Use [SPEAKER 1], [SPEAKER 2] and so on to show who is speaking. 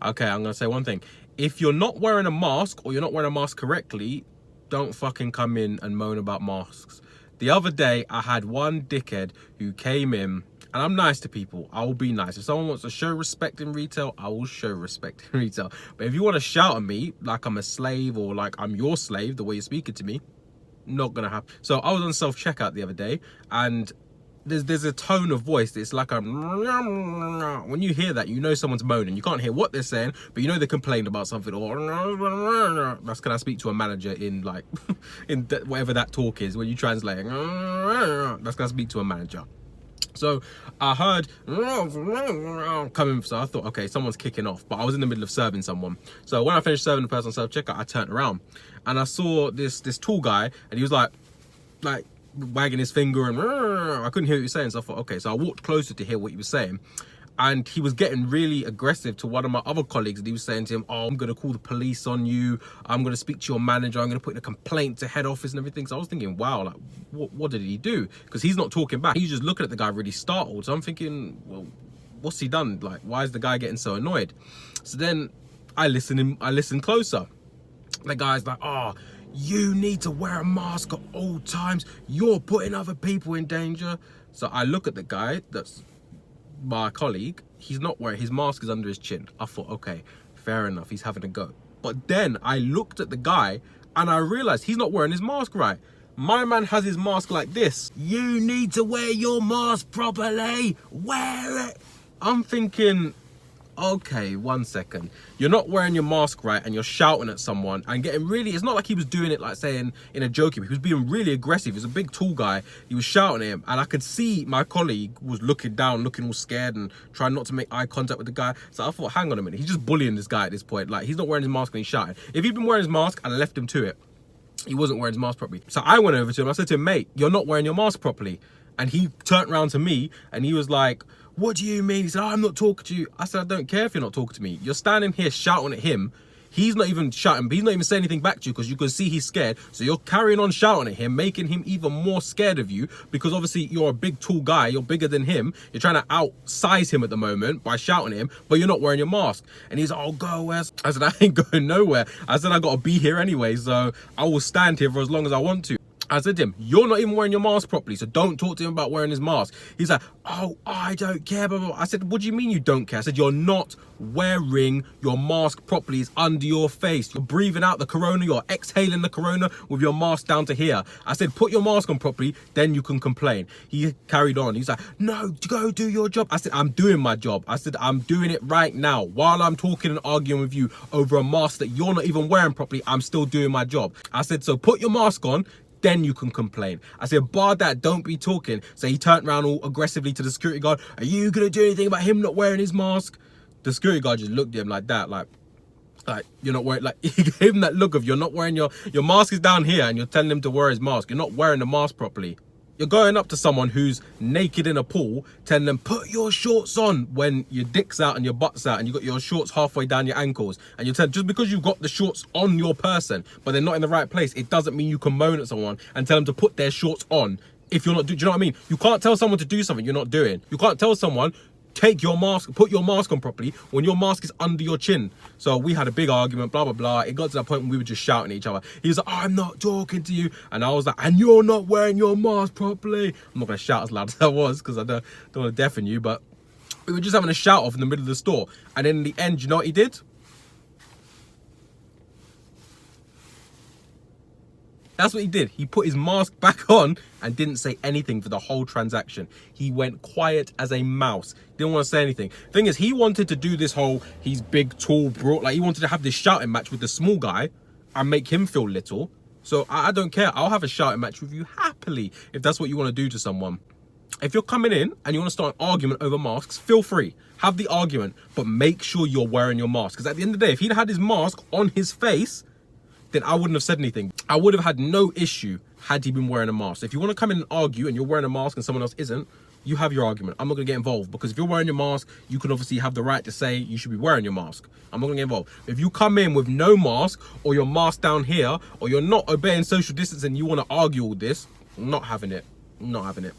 [SPEAKER 1] Okay, I'm gonna say one thing. If you're not wearing a mask or you're not wearing a mask correctly, don't fucking come in and moan about masks. The other day, I had one dickhead who came in, and I'm nice to people. I will be nice. If someone wants to show respect in retail, I will show respect in retail. But if you want to shout at me like I'm a slave or like I'm your slave, the way you're speaking to me, not gonna happen. So I was on self-checkout the other day, and there's a tone of voice that's like a, when you hear that, you know someone's moaning. You can't hear what they're saying, but you know they complained about something, or that's, can I speak to a manager in like in whatever that talk is when you translate, that's can I speak to a manager. So I heard coming, so I thought, okay, someone's kicking off, but I was in the middle of serving someone. So when I finished serving the person on self-checkout, I turned around and I saw this tall guy, and he was like wagging his finger, and I couldn't hear what he was saying. So I thought, okay, so I walked closer to hear what he was saying, and he was getting really aggressive to one of my other colleagues, and he was saying to him, oh, I'm gonna call the police on you, I'm gonna speak to your manager, I'm gonna put in a complaint to head office and everything. So I was thinking, wow, like what did he do? Because he's not talking back, he's just looking at the guy really startled. So I'm thinking, well, what's he done? Like, why is the guy getting so annoyed? So then I listened closer. The guy's like, oh, you need to wear a mask at all times, you're putting other people in danger. So I look at the guy, that's my colleague, he's not wearing, his mask is under his chin. I thought, okay, fair enough, he's having a go. But then I looked at the guy and I realized he's not wearing his mask right. My man has his mask like this. You need to wear your mask properly, wear it. I'm thinking, okay, 1 second. You're not wearing your mask right and you're shouting at someone and getting really, it's not like he was doing it like saying in a joking, he was being really aggressive. He was a big tall guy, he was shouting at him, and I could see my colleague was looking down, looking all scared and trying not to make eye contact with the guy. So I thought, hang on a minute, he's just bullying this guy at this point. Like, he's not wearing his mask and he's shouting. If he'd been wearing his mask and I left him to it, he wasn't wearing his mask properly. So I went over to him, I said to him, mate, you're not wearing your mask properly. And he turned around to me and he was like, what do you mean? He said, oh, I'm not talking to you. I said, I don't care if you're not talking to me. You're standing here shouting at him. He's not even shouting, he's not even saying anything back to you because you can see he's scared. So you're carrying on shouting at him, making him even more scared of you because obviously you're a big, tall guy. You're bigger than him. You're trying to outsize him at the moment by shouting at him, but you're not wearing your mask. And he's like, oh, go where? I said, I ain't going nowhere. I said, I got to be here anyway, so I will stand here for as long as I want to. I said to him, you're not even wearing your mask properly, so don't talk to him about wearing his mask. He's like, oh, I don't care, blah, blah, blah. I said, what do you mean you don't care? I said, you're not wearing your mask properly. It's under your face. You're breathing out the corona, you're exhaling the corona with your mask down to here. I said, put your mask on properly, then you can complain. He carried on. He's like, no, go do your job. I said, I'm doing my job. I said, I'm doing it right now. While I'm talking and arguing with you over a mask that you're not even wearing properly, I'm still doing my job. I said, so put your mask on, then you can complain. I said, bar that, don't be talking. So he turned around all aggressively to the security guard. Are you gonna do anything about him not wearing his mask? The security guard just looked at him like that, like you're not wearing, like he gave him that look of, you're not wearing your mask is down here and you're telling him to wear his mask. You're not wearing the mask properly. You're going up to someone who's naked in a pool, telling them, put your shorts on, when your dick's out and your butt's out and you got your shorts halfway down your ankles. And you're telling, just because you've got the shorts on your person, but they're not in the right place, it doesn't mean you can moan at someone and tell them to put their shorts on if you're not doing, do you know what I mean? You can't tell someone to do something you're not doing. You can't tell someone, take your mask, put your mask on properly when your mask is under your chin. So we had a big argument, blah, blah, blah. It got to that point when we were just shouting at each other. He was like, oh, I'm not talking to you. And I was like, and you're not wearing your mask properly. I'm not going to shout as loud as I was because I don't want to deafen you, but we were just having a shout off in the middle of the store. And then in the end, you know what he did? That's what he did. He put his mask back on and didn't say anything for the whole transaction. He went quiet as a mouse. Didn't want to say anything. Thing is, he wanted to do this whole, he's big, tall, broad, like he wanted to have this shouting match with the small guy and make him feel little. So I don't care. I'll have a shouting match with you happily if that's what you want to do to someone. If you're coming in and you want to start an argument over masks, feel free. Have the argument, but make sure you're wearing your mask. Because at the end of the day, if he'd had his mask on his face, then I wouldn't have said anything. I would have had no issue had he been wearing a mask. If you want to come in and argue and you're wearing a mask and someone else isn't, you have your argument. I'm not going to get involved because if you're wearing your mask, you can obviously have the right to say you should be wearing your mask. I'm not going to get involved. If you come in with no mask or your mask down here or you're not obeying social distancing and you want to argue all this, I'm not having it. I'm not having it.